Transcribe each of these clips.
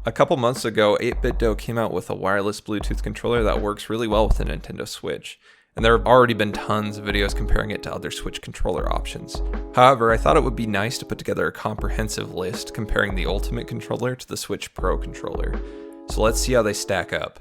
A couple months ago, 8bitdo came out with a wireless Bluetooth controller that works really well with the Nintendo Switch, and there have already been tons of videos comparing it to other Switch controller options. However, I thought it would be nice to put together a comprehensive list comparing the Ultimate controller to the Switch Pro controller. So let's see how they stack up.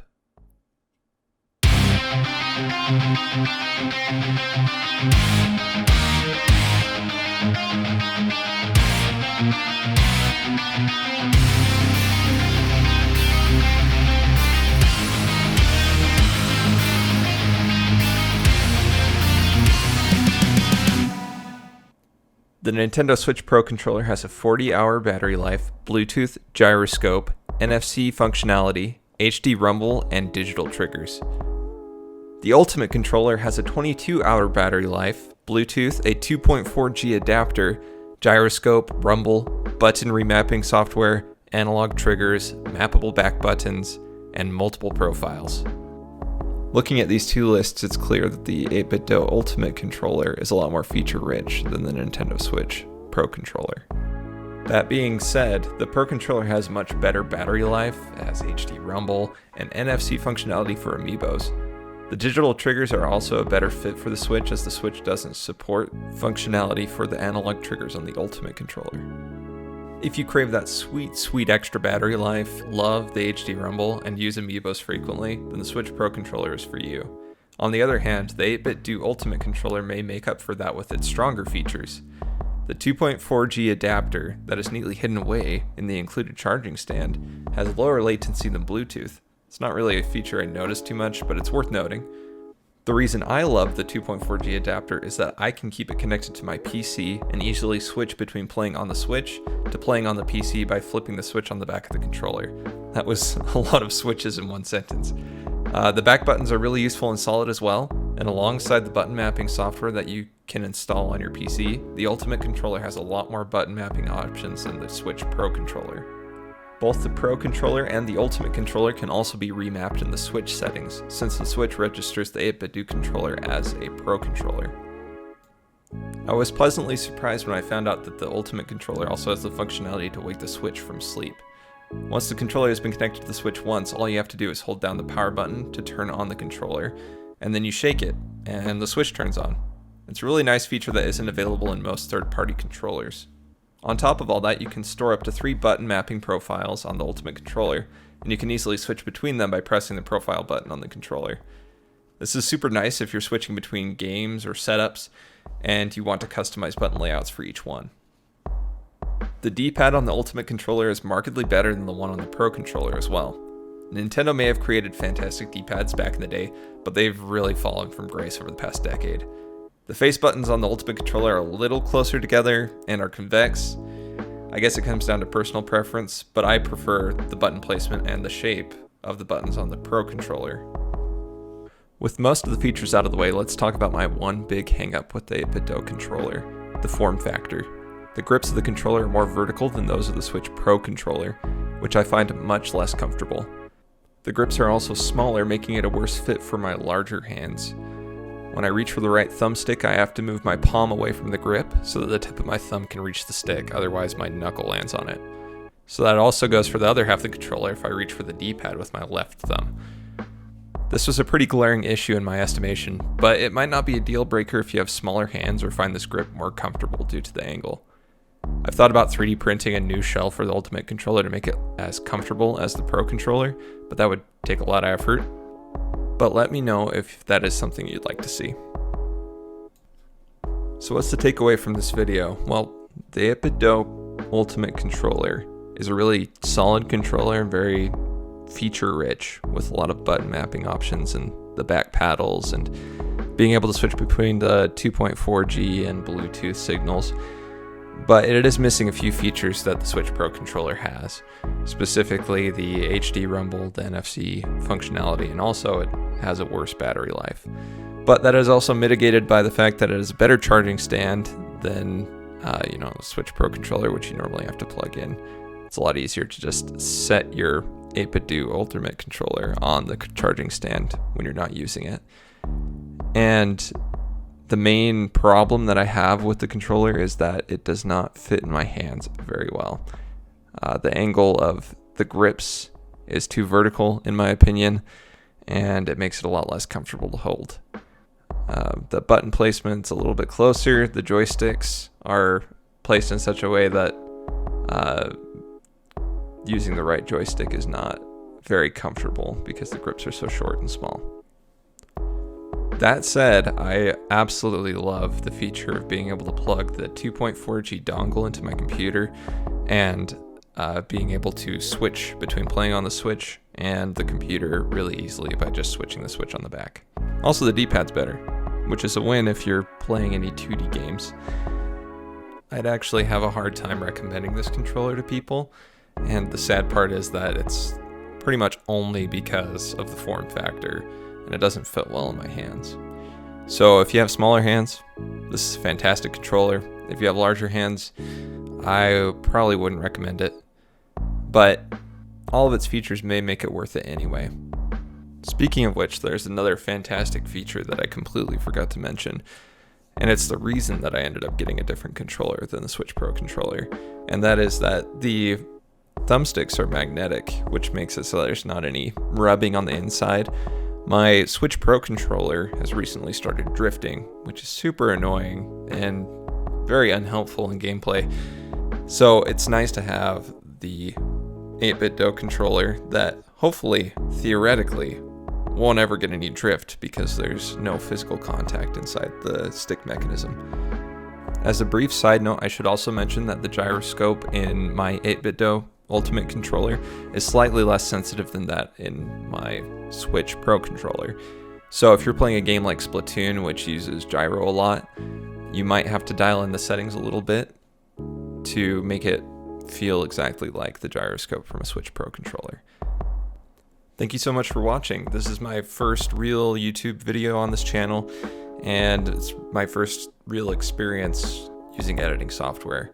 The Nintendo Switch Pro controller has a 40-hour battery life, Bluetooth, gyroscope, NFC functionality, HD rumble, and digital triggers. The Ultimate controller has a 22-hour battery life, Bluetooth, a 2.4G adapter, gyroscope, rumble, button remapping software, analog triggers, mappable back buttons, and multiple profiles. Looking at these two lists, it's clear that the 8bitdo Ultimate controller is a lot more feature-rich than the Nintendo Switch Pro controller. That being said, the Pro controller has much better battery life, it has HD rumble, and NFC functionality for amiibos. The digital triggers are also a better fit for the Switch, as the Switch doesn't support functionality for the analog triggers on the Ultimate controller. If you crave that sweet extra battery life, love the HD rumble, and use amiibos frequently, then the Switch Pro controller is for you. On the other hand, the 8bitdo Ultimate controller may make up for that with its stronger features. The 2.4G adapter that is neatly hidden away in the included charging stand has lower latency than Bluetooth. It's not really a feature I notice too much, but it's worth noting. The reason I love the 2.4G adapter is that I can keep it connected to my PC and easily switch between playing on the Switch to playing on the PC by flipping the switch on the back of the controller. That was a lot of switches in one sentence. The back buttons are really useful and solid as well, and alongside the button mapping software that you can install on your PC, the Ultimate controller has a lot more button mapping options than the Switch Pro controller. Both the Pro controller and the Ultimate controller can also be remapped in the Switch settings, since the Switch registers the 8bitdo controller as a Pro controller. I was pleasantly surprised when I found out that the Ultimate controller also has the functionality to wake the Switch from sleep. Once the controller has been connected to the Switch once, all you have to do is hold down the power button to turn on the controller, and then you shake it, and the Switch turns on. It's a really nice feature that isn't available in most third-party controllers. On top of all that, you can store up to 3 button mapping profiles on the Ultimate controller, and you can easily switch between them by pressing the profile button on the controller. This is super nice if you're switching between games or setups, and you want to customize button layouts for each one. The D-pad on the Ultimate controller is markedly better than the one on the Pro controller as well. Nintendo may have created fantastic D-pads back in the day, but they've really fallen from grace over the past decade. The face buttons on the Ultimate controller are a little closer together and are convex. I guess it comes down to personal preference, but I prefer the button placement and the shape of the buttons on the Pro controller. With most of the features out of the way, let's talk about my one big hang-up with the 8bitdo controller, the form factor. The grips of the controller are more vertical than those of the Switch Pro controller, which I find much less comfortable. The grips are also smaller, making it a worse fit for my larger hands. When I reach for the right thumbstick, I have to move my palm away from the grip so that the tip of my thumb can reach the stick, otherwise my knuckle lands on it. So that also goes for the other half of the controller if I reach for the D-pad with my left thumb. This was a pretty glaring issue in my estimation, but it might not be a deal breaker if you have smaller hands or find this grip more comfortable due to the angle. I've thought about 3D printing a new shell for the Ultimate controller to make it as comfortable as the Pro controller, but that would take a lot of effort. But let me know if that is something you'd like to see. So what's the takeaway from this video? Well, the 8bitdo Ultimate controller is a really solid controller and very feature-rich with a lot of button mapping options and the back paddles and being able to switch between the 2.4G and Bluetooth signals. But it is missing a few features that the Switch Pro controller has, specifically the HD rumble, the NFC functionality, and also it has a worse battery life. But that is also mitigated by the fact that it is a better charging stand than the Switch Pro controller, which you normally have to plug in. It's a lot easier to just set your 8bitdo Ultimate controller on the charging stand when you're not using it. And the main problem that I have with the controller is that it does not fit in my hands very well. The angle of the grips is too vertical in my opinion, and it makes it a lot less comfortable to hold. The button placement's a little bit closer. The joysticks are placed in such a way that using the right joystick is not very comfortable because the grips are so short and small. That said, I absolutely love the feature of being able to plug the 2.4G dongle into my computer and being able to switch between playing on the Switch and the computer really easily by just switching the switch on the back. Also, the D-pad's better, which is a win if you're playing any 2D games. I'd actually have a hard time recommending this controller to people, and the sad part is that it's pretty much only because of the form factor, and it doesn't fit well in my hands. So if you have smaller hands, this is a fantastic controller. If you have larger hands, I probably wouldn't recommend it, but all of its features may make it worth it anyway. Speaking of which, there's another fantastic feature that I completely forgot to mention, and it's the reason that I ended up getting a different controller than the Switch Pro controller, and that is that the thumbsticks are magnetic, which makes it so that there's not any rubbing on the inside. My Switch Pro controller has recently started drifting, which is super annoying and very unhelpful in gameplay. So it's nice to have the 8bitdo controller that hopefully, theoretically, won't ever get any drift because there's no physical contact inside the stick mechanism. As a brief side note, I should also mention that the gyroscope in my 8bitdo Ultimate controller is slightly less sensitive than that in my Switch Pro controller. So if you're playing a game like Splatoon, which uses gyro a lot, you might have to dial in the settings a little bit to make it feel exactly like the gyroscope from a Switch Pro controller. Thank you so much for watching. This is my first real YouTube video on this channel, and it's my first real experience using editing software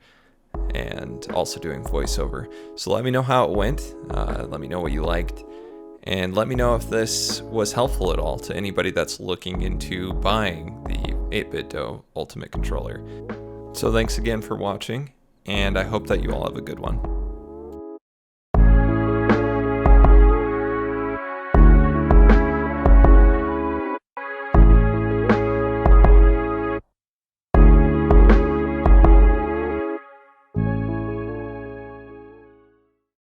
and also doing voiceover. So let me know how it went, let me know what you liked, and let me know if this was helpful at all to anybody that's looking into buying the 8bitdo Ultimate controller. So thanks again for watching, and I hope that you all have a good one.